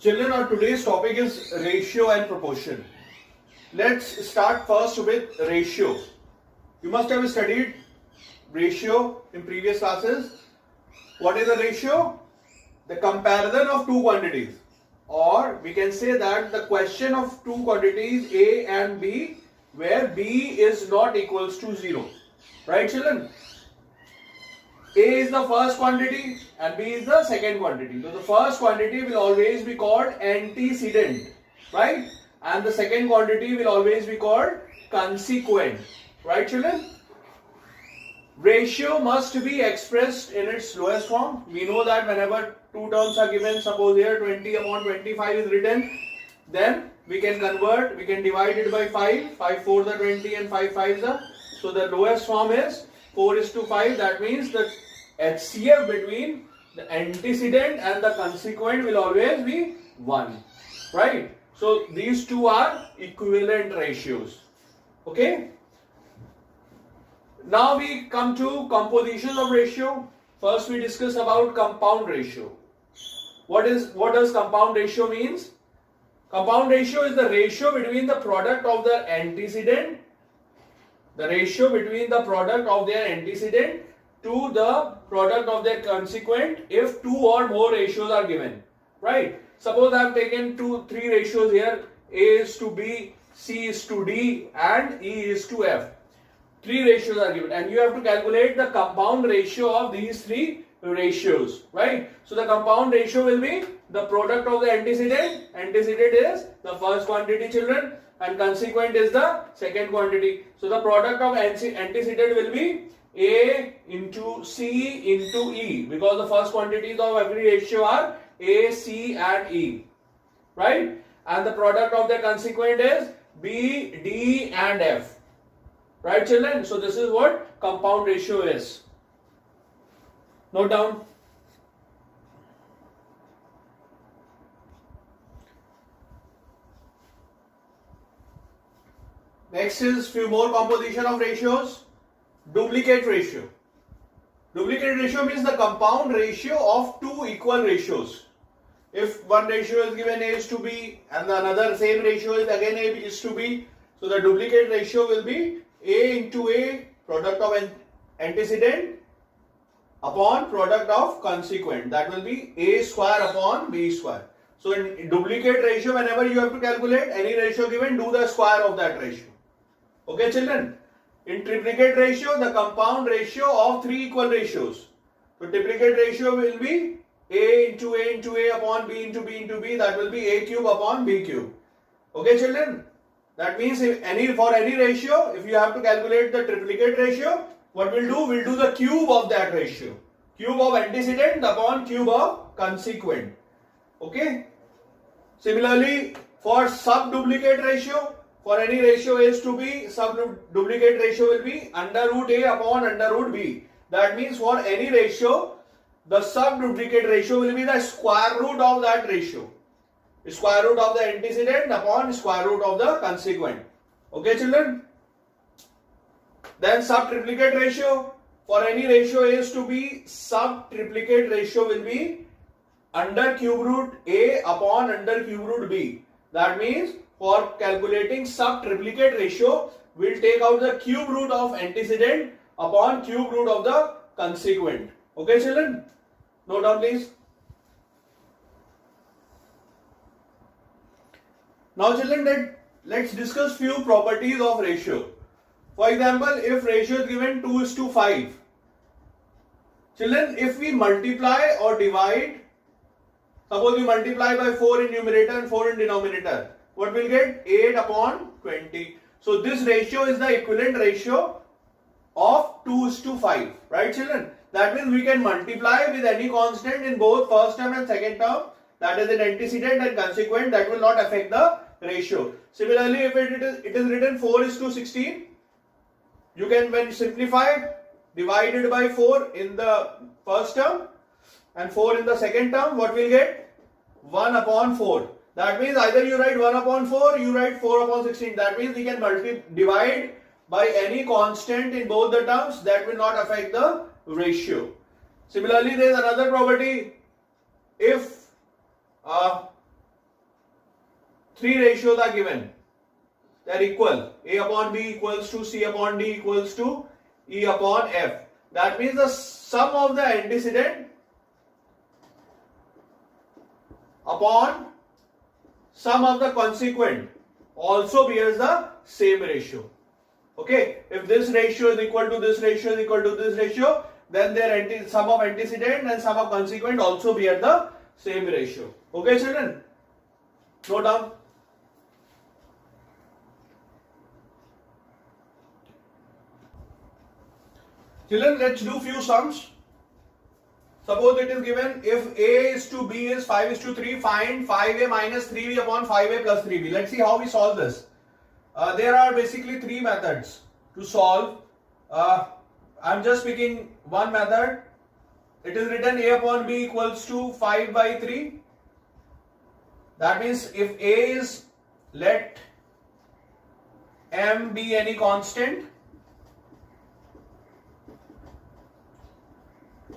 Children, our today's topic is ratio and proportion. Let's start first with ratio. You must have studied ratio in previous classes. What is a ratio? The comparison of two quantities, or we can say that the question of two quantities A and B where B is not equals to 0. Right, children? A is the first quantity and B is the second quantity. So the first quantity will always be called antecedent, right? And the second quantity will always be called consequent, right, children? Ratio must be expressed in its lowest form. We know that whenever two terms are given, suppose here 20 upon 25 is written, then we can convert, we can divide it by 5, 5 4 the 20 and 5 5 the. So the lowest form is 4:5. That means the HCF between the antecedent and the consequent will always be 1, right? So these two are equivalent ratios. Okay. Now we come to composition of ratio. First we discuss about compound ratio. What does compound ratio means? Compound ratio is the ratio between the product of the antecedent, the ratio between the product of their antecedent to the product of their consequent if two or more ratios are given, right? Suppose I have taken three ratios here, A is to B, C is to D and E is to F. Three ratios are given and you have to calculate the compound ratio of these three ratios, right? So the compound ratio will be the product of the antecedent. Antecedent is the first quantity, children, and consequent is the second quantity. So the product of antecedent will be A into C into E, because the first quantities of every ratio are A, C and E, right? And the product of the consequent is B, D and F. Right, children? So this is what compound ratio is. Note down. Next is few more composition of ratios. Duplicate ratio. Duplicate ratio means the compound ratio of two equal ratios. If one ratio is given A is to B and the another same ratio is again A is to B, so the duplicate ratio will be A into A, product of antecedent upon product of consequent. That will be A square upon B square. So in duplicate ratio, whenever you have to calculate any ratio given, do the square of that ratio. Okay, children? In triplicate ratio, the compound ratio of three equal ratios. So triplicate ratio will be A into A upon B into B into B. That will be A cube upon B cube. Okay, children? That means if for any ratio, if you have to calculate the triplicate ratio, what we'll do? We'll do the cube of that ratio. Cube of antecedent upon cube of consequent. Okay. Similarly, for sub-duplicate ratio, for any ratio A is to B, sub-duplicate ratio will be under root A upon under root B. That means for any ratio, the sub-duplicate ratio will be the square root of that ratio. Square root of the antecedent upon square root of the consequent. Okay, children? Then sub-triplicate ratio. For any ratio A is to B, sub-triplicate ratio will be under cube root A upon under cube root B. That means for calculating sub-triplicate ratio, we'll take out the cube root of antecedent upon cube root of the consequent. Okay, children? Note down, please. Now, children, let's discuss few properties of ratio. For example, if ratio is given 2:5, children, if we multiply or divide, suppose we multiply by 4 in numerator and 4 in denominator, what we'll get? 8 upon 20. So this ratio is the equivalent ratio of 2:5, right, children? That means we can multiply with any constant in both first term and second term, that is in antecedent and consequent, that will not affect the ratio. Similarly, if it is written 4:16, you can, when simplified, divide it by 4 in the first term and 4 in the second term, what will get? 1 upon 4. That means either you write 1 upon 4, you write 4 upon 16. That means we can divide by any constant in both the terms, that will not affect the ratio. Similarly, there is another property. If three ratios are given. They are equal. A upon B equals to C upon D equals to E upon F. That means the sum of the antecedent upon sum of the consequent also bears the same ratio. Okay, if this ratio is equal to this ratio is equal to this ratio, then their sum of antecedent and sum of consequent also bear the same ratio. Okay, children? Note down. Children, let's do few sums. Suppose it is given if A is to B is 5 is to 3, find 5A minus 3B upon 5A plus 3B. Let's see how we solve this. There are basically three methods to solve. I'm just picking one method. It is written A upon B equals to 5 by 3. That means if A is, let M be any constant.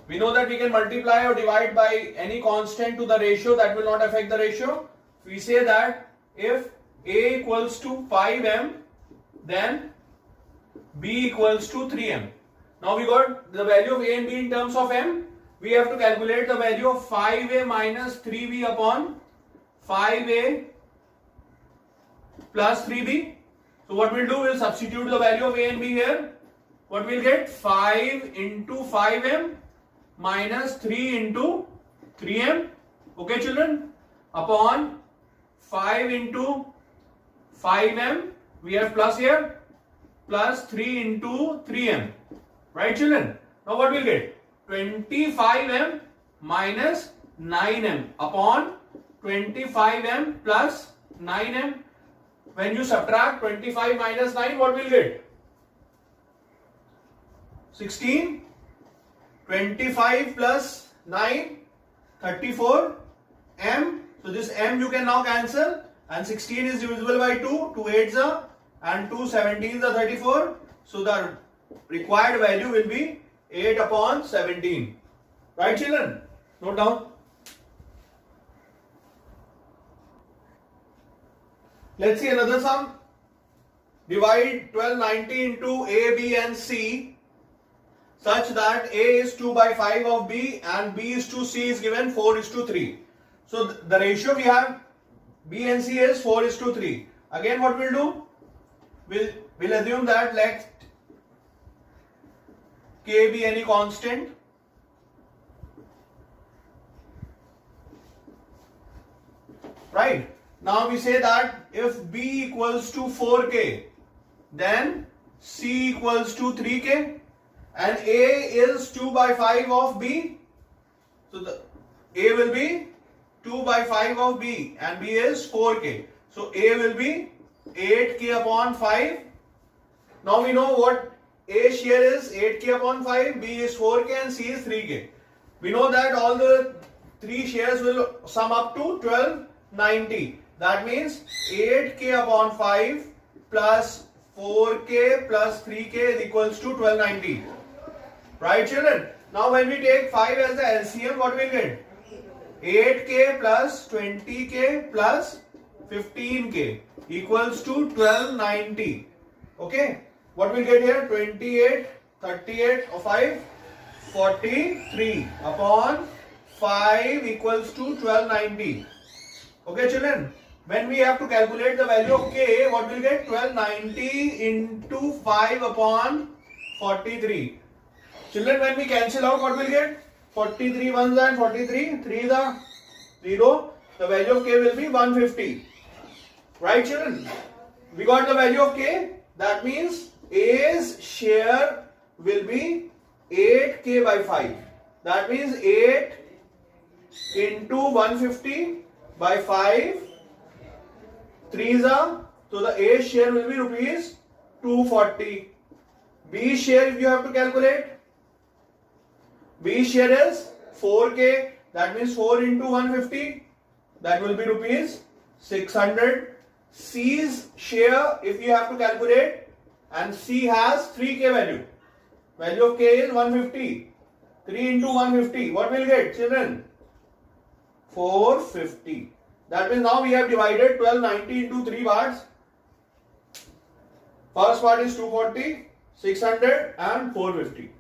We know that we can multiply or divide by any constant to the ratio, that will not affect the ratio. We say that if A equals to 5M, then B equals to 3M. Now we got the value of A and B in terms of M. We have to calculate the value of 5A minus 3B upon 5A plus 3B. So what we'll do, we'll substitute the value of A and B here. What we'll get? 5 into 5M minus 3 into 3M. Okay, children? Upon 5 into 5M, we have plus here, plus 3 into 3M. Right, children? Now what we'll get? 25M minus 9M upon 25M plus 9M. When you subtract 25 minus 9, what will get? 16. 25 plus 9, 34 M. So this M you can now cancel, and 16 is divisible by 2, 2 8s are, and 2 17s are 34. So the required value will be 8 upon 17. Right, children? Note down. Let's see another sum. Divide 1290 into A, B and C such that A is 2 by 5 of B and B is to C is given 4 is to 3. So the ratio we have B and C is 4 is to 3. Again what we'll do? We'll assume that let K be any constant. Right. Now we say that if B equals to 4K, then C equals to 3K. And A is 2 by 5 of B. So the A will be 2 by 5 of B and B is 4K. So A will be 8K upon 5. Now we know what A share is 8K upon 5, B is 4K and C is 3K. We know that all the three shares will sum up to 1290. That means 8K upon 5 plus 4K plus 3K is equals to 1290. Right, children? Now when we take 5 as the LCM, what will we get? 8K plus 20K plus 15K equals to 1290. Okay? What will get here? 28, 38 or 5? 43 upon 5 equals to 1290. Okay, children? When we have to calculate the value of K, what will get? 1290 into 5 upon 43. Children, when we cancel out, what will get? 43 ones and 43, 3 is a 0. The value of K will be 150. Right, children? We got the value of K. That means A's share will be 8K by 5. That means 8 into 150 by 5. 3 is a, so the A share will be rupees 240. B share if you have to calculate. B share is 4K, that means 4 into 150, that will be rupees 600. C's share if you have to calculate, and C has 3K value. Value of K is 150. 3 into 150, what will get, children? 450. That means now we have divided 1290 into 3 parts. First part is 240, 600 and 450.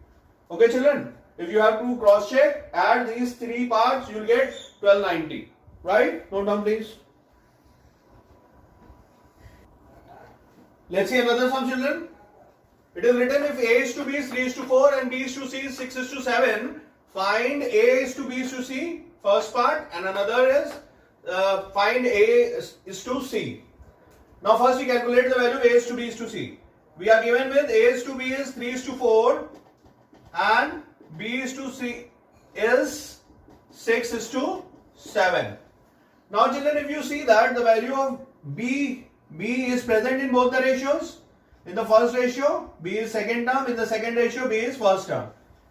Okay children, if you have to cross check, add these 3 parts, you will get 1290. Right? Note down please. Let's see another sum children. It is written if A is to B is 3 is to 4 and B is to C is 6 is to 7, find A is to B is to C, first part, and another is find A is to C. Now first we calculate the value A is to B is to C. We are given with A is to B is 3 is to 4 and B is to C is 6 is to 7. Now children, if you see that the value of B is present in both the ratios. In the first ratio, B is second term. In the second ratio, B is first term.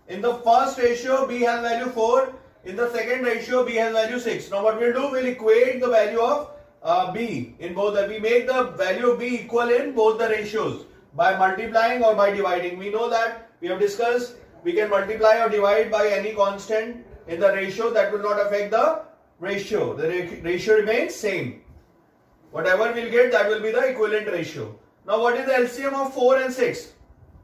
In the first ratio, B has value 4. In the second ratio, B has value 6. Now what we'll do, we'll equate the value of B in both. We make the value of B equal in both the ratios by multiplying or by dividing. We know that we have discussed we can multiply or divide by any constant in the ratio. That will not affect the ratio. The ratio remains same. Whatever we'll get, that will be the equivalent ratio. Now what is the LCM of 4 and 6?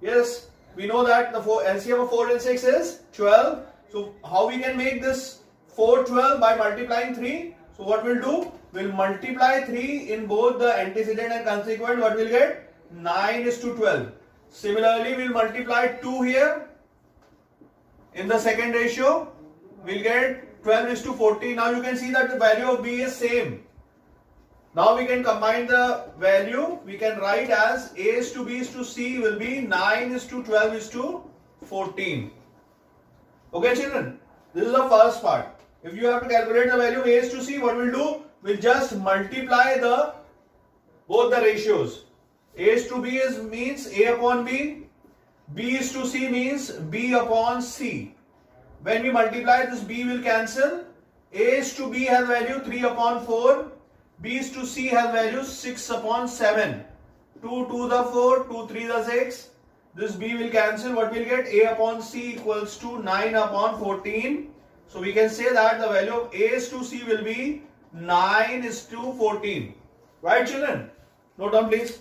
Yes, we know that the LCM of 4 and 6 is 12. So how we can make this 4 12 by multiplying 3? So what we'll do? We'll multiply 3 in both the antecedent and consequent. What we'll get? 9 is to 12. Similarly, we'll multiply 2 here. In the second ratio, we'll get 12 is to 14. Now you can see that the value of B is same. Now we can combine the value. We can write as A is to B is to C will be 9 is to 12 is to 14. Okay children, this is the first part. If you have to calculate the value of A is to C, what we'll do? We'll just multiply both the ratios. A is to B means A upon B. B is to C means B upon C. When we multiply, this B will cancel. A is to B has value 3 upon 4. B is to C has value 6 upon 7. 2 to the 4, 2 3 the 6. This B will cancel. What we'll get? A upon C equals to 9 upon 14. So we can say that the value of A is to C will be 9 is to 14. Right children? Note down please.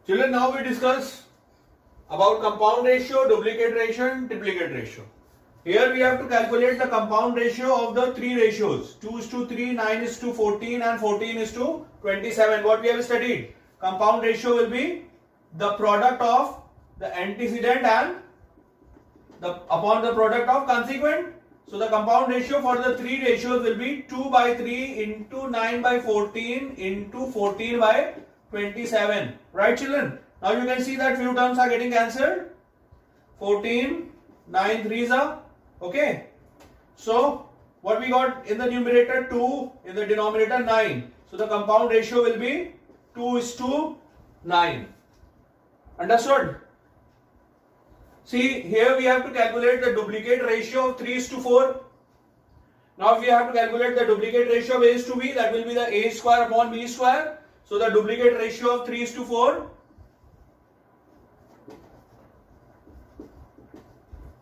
Children, now we discuss about compound ratio, duplicate ratio and triplicate ratio. Here we have to calculate the compound ratio of the 3 ratios. 2 is to 3, 9 is to 14 and 14 is to 27. What we have studied? Compound ratio will be the product of the antecedent and upon the product of consequent. So the compound ratio for the 3 ratios will be 2 by 3 into 9 by 14 into 14 by 27. Right children? Now you can see that few terms are getting cancelled. 14, 9 3s are. Okay. So what we got in the numerator 2, in the denominator 9. So the compound ratio will be 2 is to 9. Understood? See, here we have to calculate the duplicate ratio of 3 is to 4. Now if we have to calculate the duplicate ratio of A is to B, that will be the A square upon B square. So the duplicate ratio of 3 is to 4.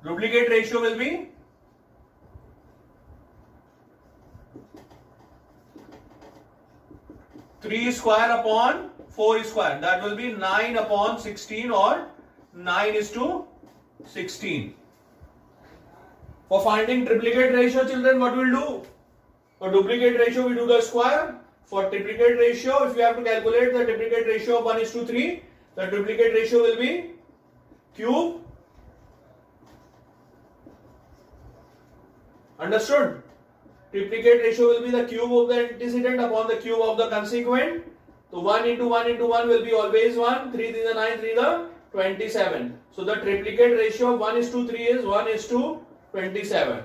Duplicate ratio will be 3 square upon 4 square. That will be 9 upon 16 or 9 is to 16. For finding triplicate ratio, children, what we'll do? For duplicate ratio, we do the square. For triplicate ratio, if we have to calculate the triplicate ratio of 1 is to 3, the triplicate ratio will be cube. Understood? Triplicate ratio will be the cube of the antecedent upon the cube of the consequent. So 1 into 1 into 1 will be always 1. 3 3 the 9, 3 the 27. So the triplicate ratio of 1 is to 3 is 1 is to 27.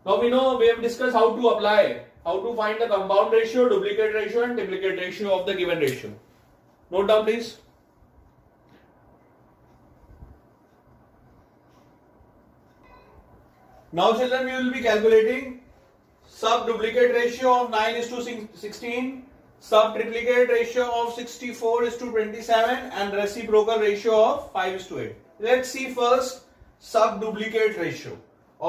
Now we know, we have discussed how to apply, how to find the compound ratio, duplicate ratio and triplicate ratio of the given ratio. Note down please. Now children, we will be calculating sub-duplicate ratio of 9 is to 16, sub-triplicate ratio of 64 is to 27 and reciprocal ratio of 5 is to 8. Let's see first sub-duplicate ratio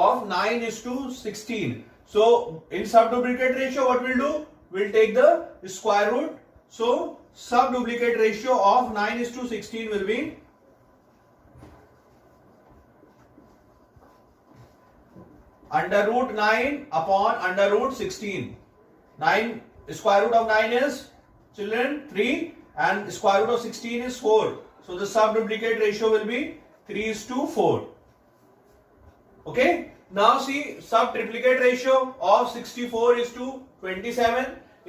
of 9:16. So in subduplicate ratio, what we'll do? We'll take the square root. So subduplicate ratio of 9:16 will be under root 9 upon under root 16. 9 square root of 9 is, children, 3, and square root of 16 is 4. So the subduplicate ratio will be 3:4. Okay. Now see, subtriplicate ratio of 64:27.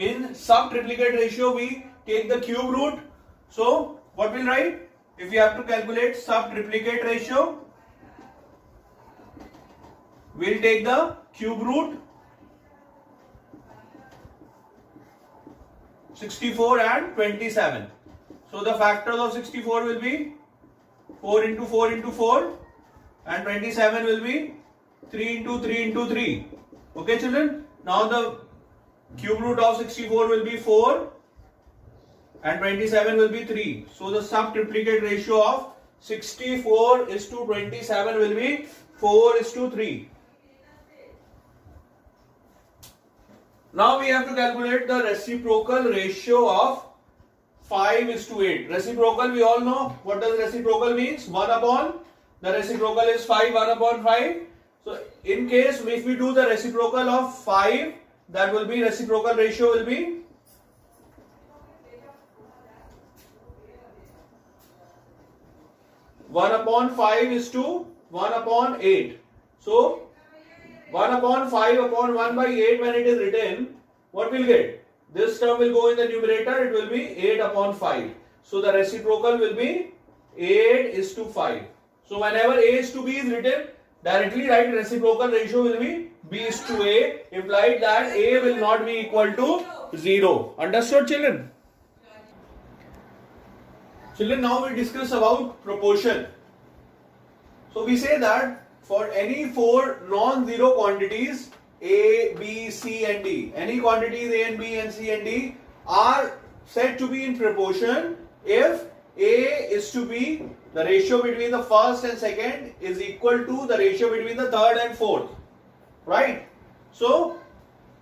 In subtriplicate ratio, we take the cube root. So what we'll write? If we have to calculate subtriplicate ratio, we'll take the cube root 64 and 27. So the factors of 64 will be 4 into 4 into 4, and 27 will be 3 into 3 into 3. Okay, children? Now the cube root of 64 will be 4 and 27 will be 3. So the subtriplicate ratio of 64:27 will be 4:3. Now we have to calculate the reciprocal ratio of 5:8. Reciprocal, we all know what does reciprocal means. 1 upon, the reciprocal is 5, 1 upon 5. So in case if we do the reciprocal of 5, that will be reciprocal ratio will be 1 upon 5 is to 1 upon 8. So 1 upon 5 upon 1 by 8, when it is written, what will get? This term will go in the numerator, it will be 8 upon 5. So the reciprocal will be 8:5. So whenever A:B is written, directly write reciprocal ratio will be B:A, implied that A will not be equal to 0. Understood, children? Children, now we discuss about proportion. So we say that for any 4 non-zero quantities A, B, C and D, any quantities A and B and C and D are said to be in proportion if A is to be the ratio between the first and second is equal to the ratio between the third and fourth. Right? So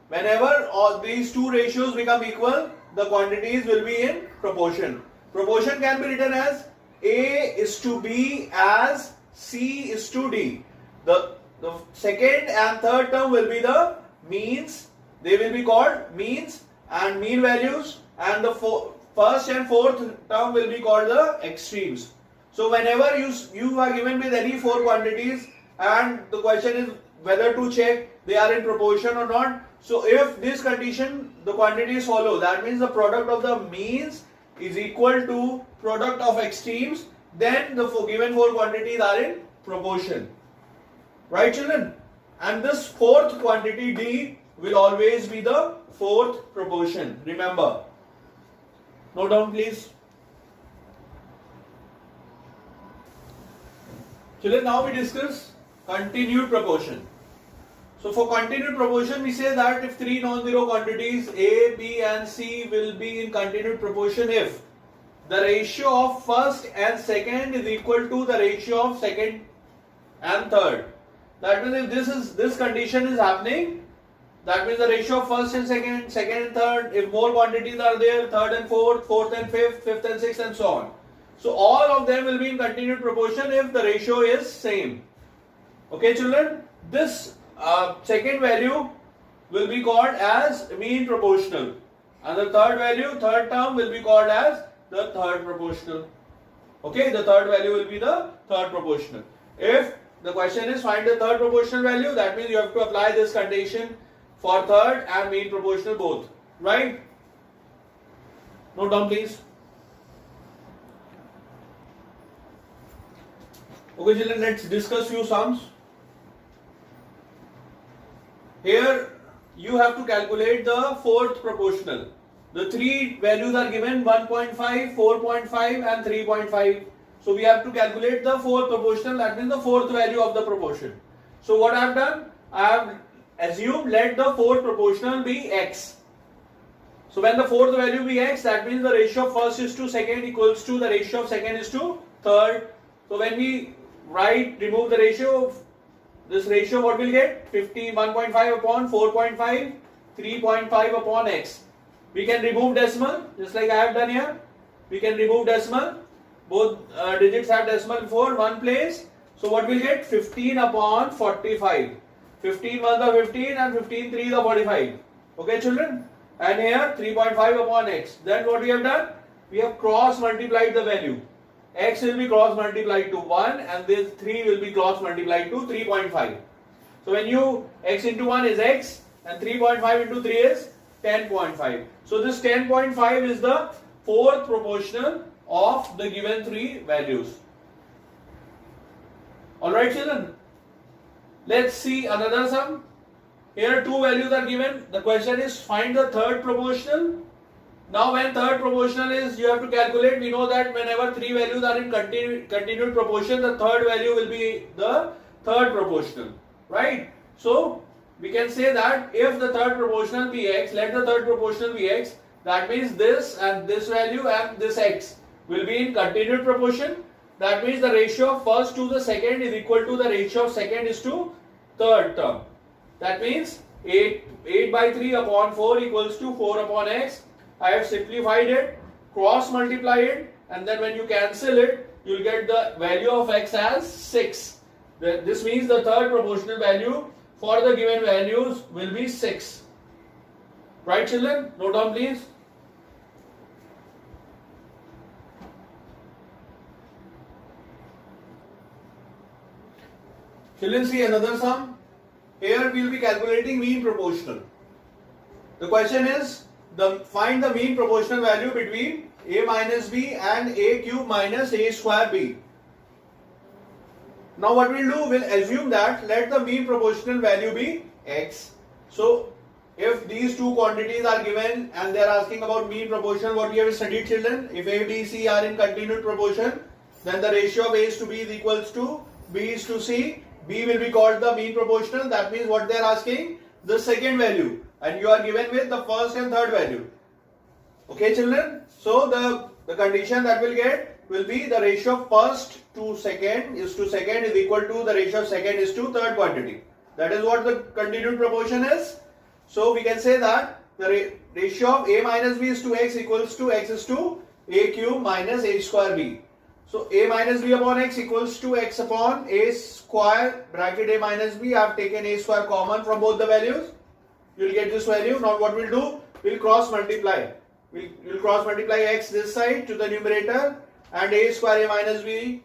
whenever all these two ratios become equal, the quantities will be in proportion. Proportion can be written as A:B as C:D. The second and third term will be the means. They will be called means and mean values, and the first and fourth term will be called the extremes. So whenever you are given with any 4 quantities and the question is whether to check they are in proportion or not. So if this condition, the quantities follow, that means the product of the means is equal to product of extremes, then the given 4 quantities are in proportion. Right, children? And this fourth quantity D will always be the fourth proportion. Remember. Note down, please. Children, now we discuss continued proportion. So for continued proportion, we say that if 3 non-zero quantities A, B and C will be in continued proportion if the ratio of first and second is equal to the ratio of second and third. That means if this condition is happening, that means the ratio of first and second, second and third, if more quantities are there, third and fourth, fourth and fifth, fifth and sixth and so on. So all of them will be in continued proportion if the ratio is same. Okay, children? This second value will be called as mean proportional, and the third term will be called as the third proportional. Okay, the third value will be the third proportional. If the question is find the third proportional value, that means you have to apply this condition for third and mean proportional both. Right? Note down, please. Okay, children, let's discuss few sums. Here you have to calculate the fourth proportional. The 3 values are given 1.5, 4.5 and 3.5. So we have to calculate the fourth proportional, that means the fourth value of the proportion. So what I have done? I have assumed let the fourth proportional be x. So when the fourth value be x, that means the ratio of first is to second equals to the ratio of second is to third. So when we remove the ratio this ratio what we'll get? 1.5 upon 4.5, 3.5 upon x. We can remove decimal, just like I have done here. We can remove decimal. Both digits have decimal before, one place. So what we'll get? 15 upon 45. 15 1 the 15 and 15 3 the 45. Okay, children? And here 3.5 upon x. Then what we have done? We have cross multiplied the value. X will be cross multiplied to 1 and this 3 will be cross multiplied to 3.5. So when you x into 1 is x and 3.5 into 3 is 10.5. So this 10.5 is the fourth proportional of the given three values. Alright children, let's see another sum. Here two values are given. The question is find the third proportional. Now when third proportional is, you have to calculate. We know that whenever three values are in continued proportion, the third value will be the third proportional, right? So we can say that if the third proportional be x, let the third proportional be x, that means this and this value and this x will be in continued proportion. That means the ratio of first to the second is equal to the ratio of second is to third term. That means 8 by 3 upon 4 equals to 4 upon x. I have simplified it, cross multiply it, and then when you cancel it, you will get the value of x as 6. This means the third proportional value for the given values will be 6. Right children? Note down please. Children, see another sum. Here we will be calculating mean proportional. The question is, find the mean proportional value between a minus b and a cube minus a square b. Now what we'll do, we'll assume that let the mean proportional value be x. So if these two quantities are given and they are asking about mean proportion, what we have studied children, if a, b, c are in continued proportion, then the ratio of a is to b is equals to b is to c. B will be called the mean proportional. That means what they are asking, the second value, and you are given with the first and third value. Okay children, so the condition that we'll get will be the ratio of first to second is equal to the ratio of second is to third quantity. That is what the continued proportion is. So we can say that the ratio of a minus b is to x equals to x is to a cube minus a square b. So a minus b upon x equals to x upon a square bracket a minus b. I have taken a square common from both the values. You will get this value. Now what we'll do, we'll cross multiply. We'll cross multiply x this side to the numerator and a square a minus b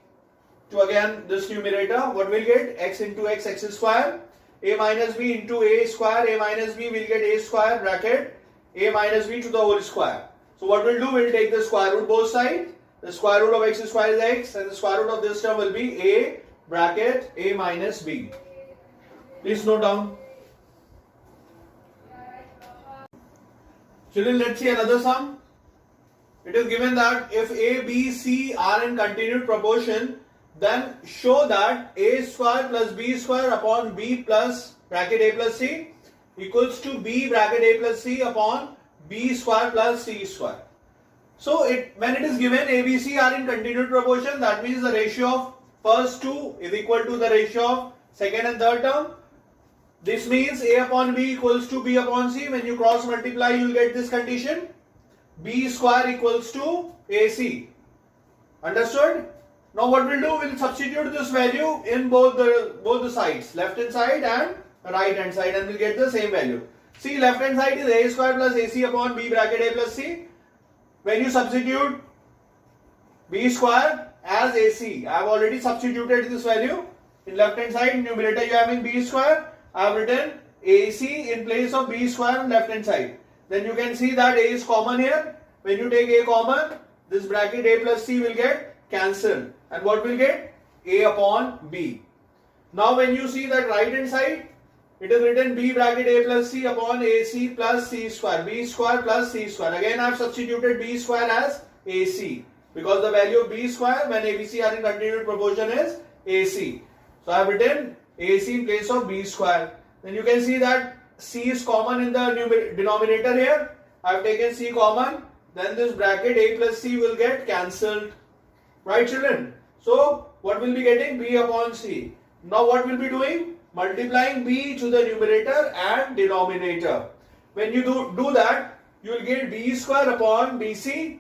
to again this numerator. What we'll get, x into x square, a minus b into a square a minus b will get a square bracket a minus b to the whole square. So what we'll do, we'll take the square root both sides. The square root of x square is x and the square root of this term will be a bracket a minus b. Please note down. Children, let's see another sum. It is given that if a, b, c are in continued proportion, then show that a square plus b square upon b plus bracket a plus c equals to b bracket a plus c upon b square plus c square. So when it is given a, b, c are in continued proportion, that means the ratio of first two is equal to the ratio of second and third term. This means a upon b equals to b upon c. When you cross multiply, you will get this condition. B square equals to ac. Understood? Now what we'll do, we'll substitute this value in both the sides, left hand side and right hand side, and we'll get the same value. See, left hand side is a square plus ac upon b bracket a plus c. When you substitute b square as ac, I have already substituted this value in left hand side. In numerator you have in b square. I have written ac in place of b square on left hand side. Then you can see that a is common here. When you take a common, this bracket a plus c will get cancelled. And what will get? A upon b. Now when you see that right hand side, it is written b bracket a plus c upon ac plus c square. B square plus c square. Again I have substituted b square as ac. Because the value of b square when ABC are in continued proportion is ac. So I have written ac in place of b square. Then you can see that c is common in the denominator here. I have taken c common. Then this bracket a plus c will get cancelled. Right children? So what will be getting? B upon c. Now what will be doing? multiplying b to the numerator and denominator. When you do that, you will get b square upon bc.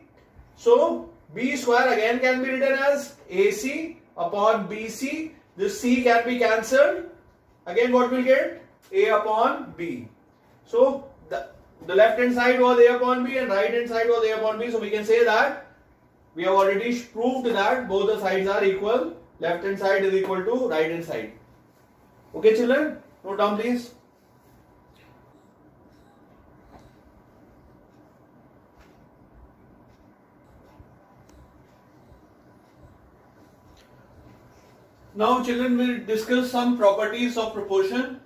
So b square again can be written as ac upon bc. This c can be cancelled. Again what will get? A upon b. So the left hand side was a upon b and right hand side was a upon b. So we can say that we have already proved that both the sides are equal. Left hand side is equal to right hand side. Okay children, note down please. Now children will discuss some properties of proportion.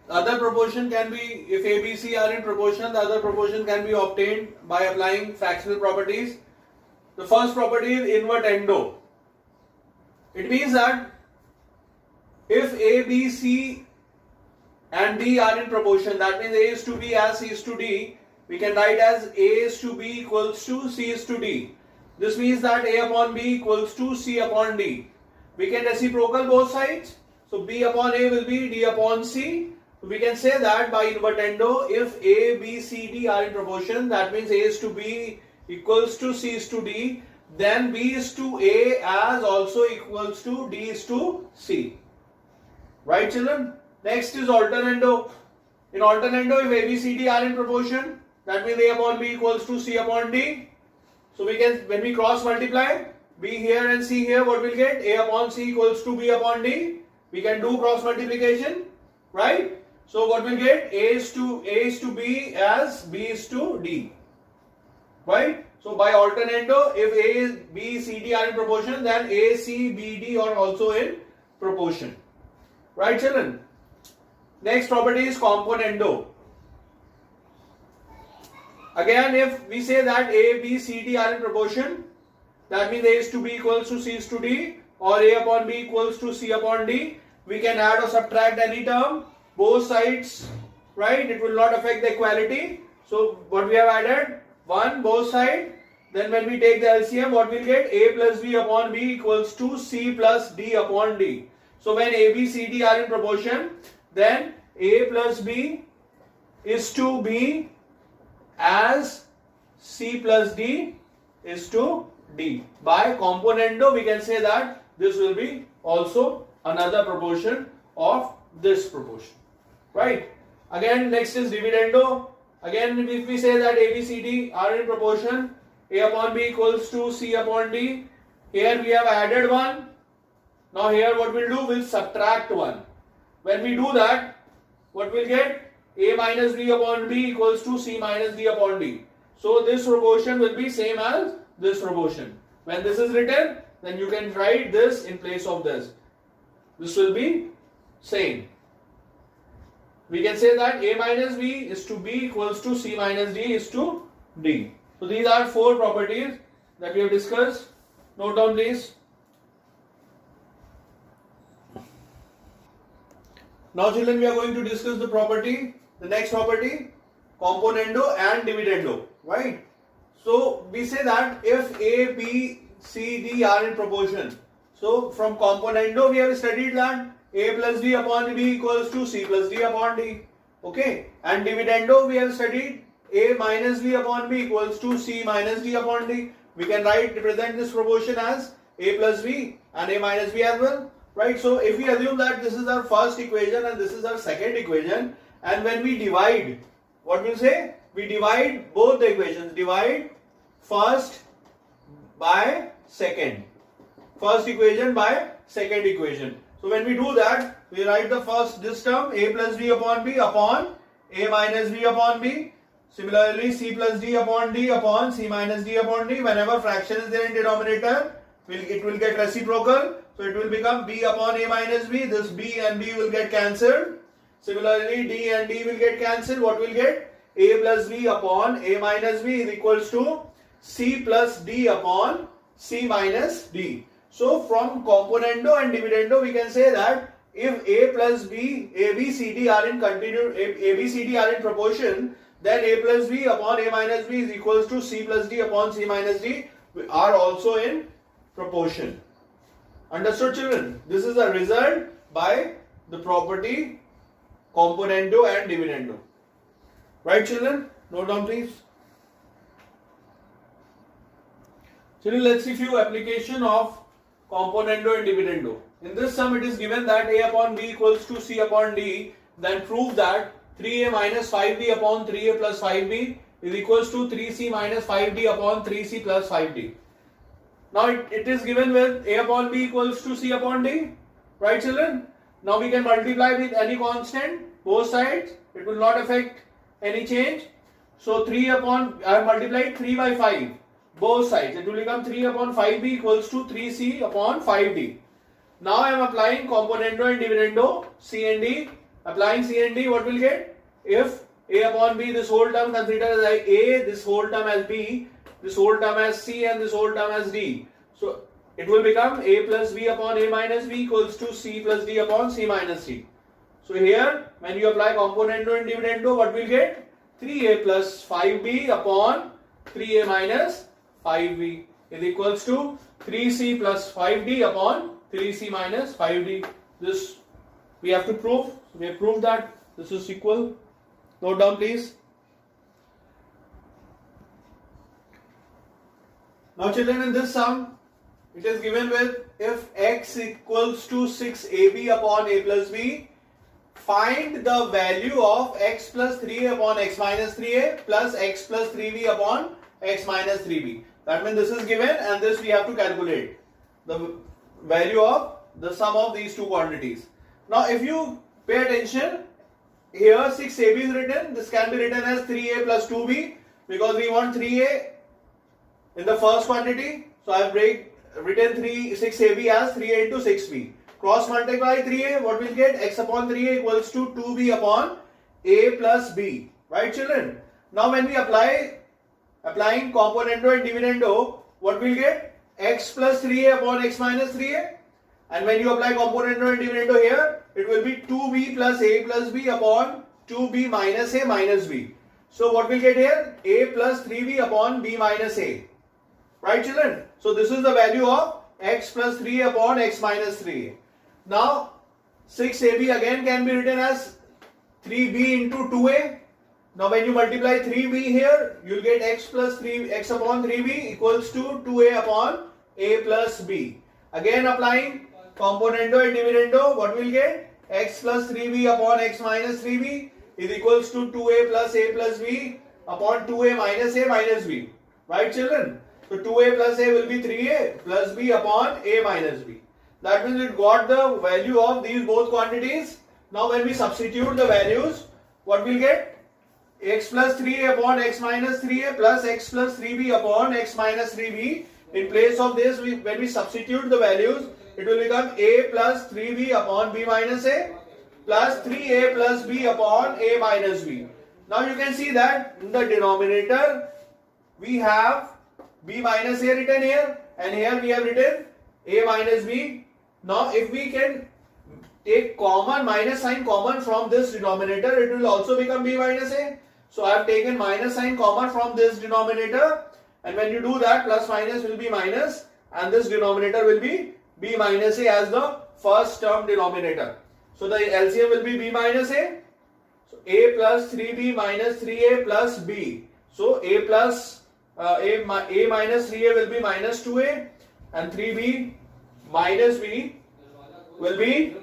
Other proportion can be, if A, B, C are in proportion, the other proportion can be obtained by applying fractional properties. The first property is invertendo. It means that if A, B, C and D are in proportion, that means A is to B as C is to D, we can write as A is to B equals to C is to D. This means that A upon B equals to C upon D. We can reciprocal both sides. So B upon A will be D upon C. We can say that by invertendo, if A, B, C, D are in proportion, that means A is to B equals to C is to D. Then B is to A as also equals to D is to C. Right children? Next is alternando. In alternando, if A, B, C, D are in proportion, that means A upon B equals to C upon D. So we can, when we cross multiply, B here and C here, what we'll get? A upon C equals to B upon D. We can do cross multiplication, right? So what we'll get? A is to B as B is to D, right? So by alternando, if A, B, C, D are in proportion, then A, C, B, D are also in proportion, right children? Next property is componendo. Again, if we say that A, B, C, D are in proportion, that means A is to B equals to C is to D, or A upon B equals to C upon D. We can add or subtract any term, both sides, right? It will not affect the equality. So what we have added? 1 both sides. Then when we take the LCM, what we'll get? A plus B upon B equals to C plus D upon D. So when A, B, C, D are in proportion, then A plus B is to B as C plus D is to D. By componendo, we can say that this will be also another proportion of this proportion, right? Again, next is dividendo. Again, if we say that A, B, C, D are in proportion, A upon B equals to C upon D. Here we have added 1. Now here what we'll do, we'll subtract 1. When we do that, what we'll get? A minus B upon B equals to C minus D upon D. So this proportion will be same as this proportion. When this is written, then you can write this in place of this. This will be same. We can say that A minus B is to B equals to C minus D is to D. So these are 4 properties that we have discussed. Note down please. Now children, we are going to discuss the next property, componendo and dividendo, right? So we say that if A, B, C, D are in proportion. So from componendo we have studied that A plus D upon B equals to C plus D upon D. Okay. And dividendo we have studied A minus B upon B equals to C minus D upon D. We can represent this proportion as A plus B and A minus B as well. Right. So if we assume that this is our first equation and this is our second equation, and when we divide, what we'll say? We divide both the equations. Divide first by second. First equation by second equation. So when we do that, we write the first, this term, A plus B upon B upon A minus B upon B. Similarly, C plus D upon D upon C minus D upon D. Whenever fraction is there in denominator, it will get reciprocal. So it will become B upon A minus B. This B and B will get cancelled. Similarly, D and D will get cancelled. What will get? A plus B upon A minus B is equals to C plus D upon C minus D. So from componendo and dividendo, we can say that if A plus B, A, B, C, D are in proportion, then A plus B upon A minus B is equals to C plus D upon C minus D are also in proportion. Understood children? This is a result by the property componendo and dividendo. Right, children? Note down, please. Children, let's see few application of componendo and dividendo. In this sum, it is given that a upon b equals to c upon d. Then prove that 3a minus 5b upon 3a plus 5b is equals to 3c minus 5d upon 3c plus 5d. Now it is given with a upon b equals to c upon d. Right, children? Now we can multiply with any constant, both sides. It will not affect any change. So 3 upon, I have multiplied 3 by 5, both sides. It will become 3 upon 5b equals to 3c upon 5d. Now I am applying componendo and dividendo, c and d. Applying c and d, what will get? If a upon b, this whole term considered as a, this whole term as b, this whole term as c, and this whole term as d. So it will become a plus b upon a minus b equals to c plus d upon c minus d. So here, when you apply componendo and dividendo, what will get? 3a plus 5b upon 3a minus 5b is equals to 3c plus 5d upon 3c minus 5d. This we have to prove. We have proved that this is equal. Note down, please. Now, children, in this sum, it is given with if x equals to 6ab upon a plus b, find the value of x plus 3a upon x minus 3a plus x plus 3b upon x minus 3b. That means this is given and this we have to calculate the value of the sum of these two quantities. Now, if you pay attention, here 6ab is written. This can be written as 3a plus 2b because we want 3a in the first quantity. So I have written 6ab as 3a into 6b. Cross multiply 3a, what will get? X upon 3a equals to 2b upon a plus b. Right, children? Now when we applying componendo and dividendo, what will get? X plus 3a upon x minus 3a. And when you apply componendo and dividendo here, it will be 2b plus a plus b upon 2b minus a minus b. So what will get here? A plus 3b upon b minus a. Right, children? So this is the value of x plus 3 upon x minus 3a. Now 6ab again can be written as 3b into 2a. Now when you multiply 3b here, you will get x plus 3 x upon 3b equals to 2a upon a plus b. Again applying componendo and dividendo, what will get? X plus 3b upon x minus 3b is equals to 2a plus b upon 2a minus b. Right, children? So 2a plus a will be 3a plus b upon a minus b. That means it got the value of these both quantities. Now when we substitute the values, what will get? X plus 3a upon x minus 3a plus x plus 3b upon x minus 3b. In place of this, when we substitute the values, it will become a plus 3b upon b minus a plus 3a plus b upon a minus b. Now you can see that in the denominator we have b minus a written here and here we have written a minus b. Now if we can take common minus sign common from this denominator, it will also become b minus a. So I have taken minus sign common from this denominator, and when you do that, plus minus will be minus and this denominator will be b minus a as the first term denominator. So the LCM will be b minus a. So a plus 3b minus 3a plus b. So a plus a minus 3a will be minus 2a and 3b minus b will be,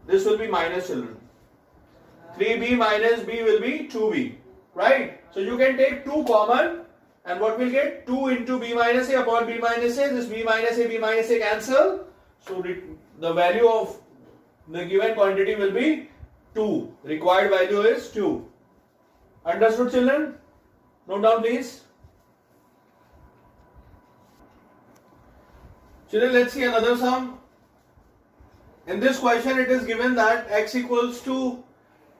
this will be minus, children. 3b minus b will be 2b. Right? So you can take 2 common and what will get? 2 into b minus a upon b minus a. This b minus a cancel. So the value of the given quantity will be 2. Required value is 2. Understood, children? Note down, please. Children, let's see another sum. In this question, it is given that x equals to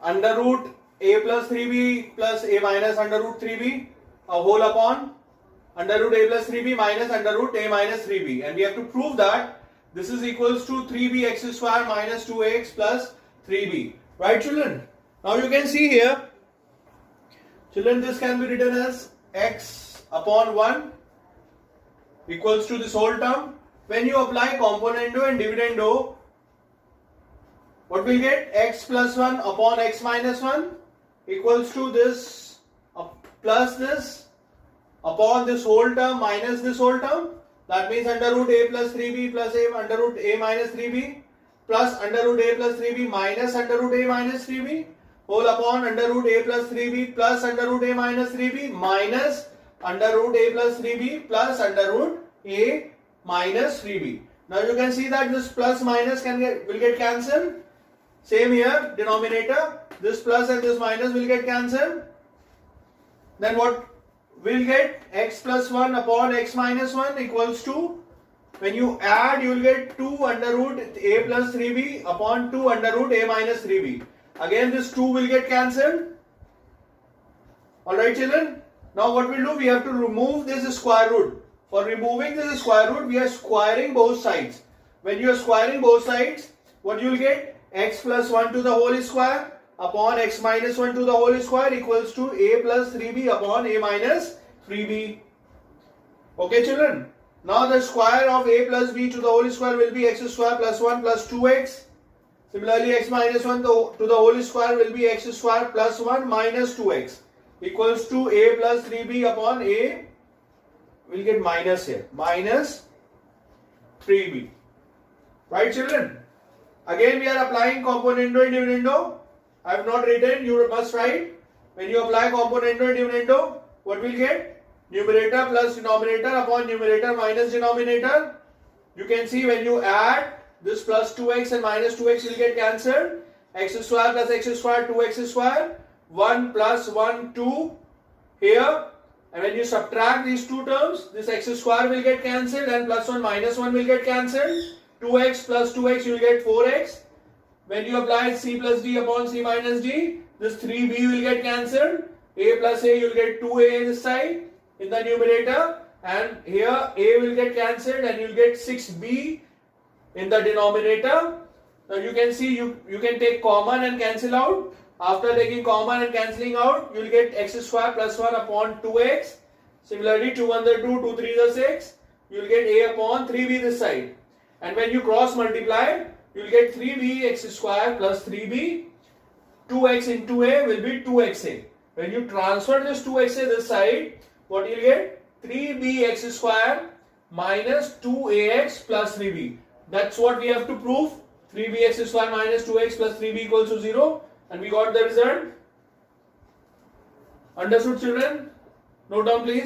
under root a plus 3b plus a minus under root 3b, a whole upon under root a plus 3b minus under root a minus 3b. And we have to prove that this is equals to 3bx square minus 2ax plus 3b. Right, children? Now you can see here, children, this can be written as x upon 1 equals to this whole term. When you apply componendo and dividendo, what we'll get? X plus 1 upon x minus 1 equals to this plus this upon this whole term minus this whole term. That means under root a plus 3b plus a under root a minus 3b plus under root a plus 3b minus under root a minus 3b whole upon under root a plus 3b plus under root a minus 3b minus under root a plus 3b plus under root a minus 3b. Now you can see that this plus minus will get cancelled. Same here, denominator, this plus and this minus will get cancelled. Then what we'll get? X plus 1 upon x minus 1 equals to, when you add, you will get 2 under root a plus 3b upon 2 under root a minus 3b. Again this 2 will get cancelled. Alright children. Now what we'll do, we have to remove this square root. For removing this square root, we are squaring both sides. When you are squaring both sides, what you will get? X plus 1 to the whole square upon x minus 1 to the whole square equals to a plus 3b upon a minus 3b. Okay children. Now the square of a plus b to the whole square will be x square plus 1 plus 2x. Similarly, x minus 1 to the whole square will be x square plus 1 minus 2x equals to a plus 3b upon a, we'll get minus here, minus 3b. Right children? Again we are applying componendo and dividendo. I have not written, you must write. When you apply componendo and dividendo, what will get? Numerator plus denominator upon numerator minus denominator. You can see when you add, this plus 2x and minus 2x will get cancelled. X square plus x square, 2x square. 1 plus 1, 2 here. And when you subtract these two terms, this x square will get cancelled and plus 1 minus 1 will get cancelled. 2x plus 2x you will get 4x. When you apply c plus d upon c minus d, this 3b will get cancelled. A plus a you will get 2a this side in the numerator, and here a will get cancelled and you will get 6b in the denominator. Now you can see you can take common and cancel out. After taking common and cancelling out, you will get x square plus 1 upon 2x. Similarly 2 1 2, 2 3 6. You will get a upon 3b this side. And when you cross multiply, you will get 3b x square plus 3b. 2x into a will be 2xa. When you transfer this 2xa this side, what you will get? 3bx square minus 2ax plus 3b. That's what we have to prove. 3bx square minus 2x plus 3b equals to 0. And we got the result. Understood children? Note down please.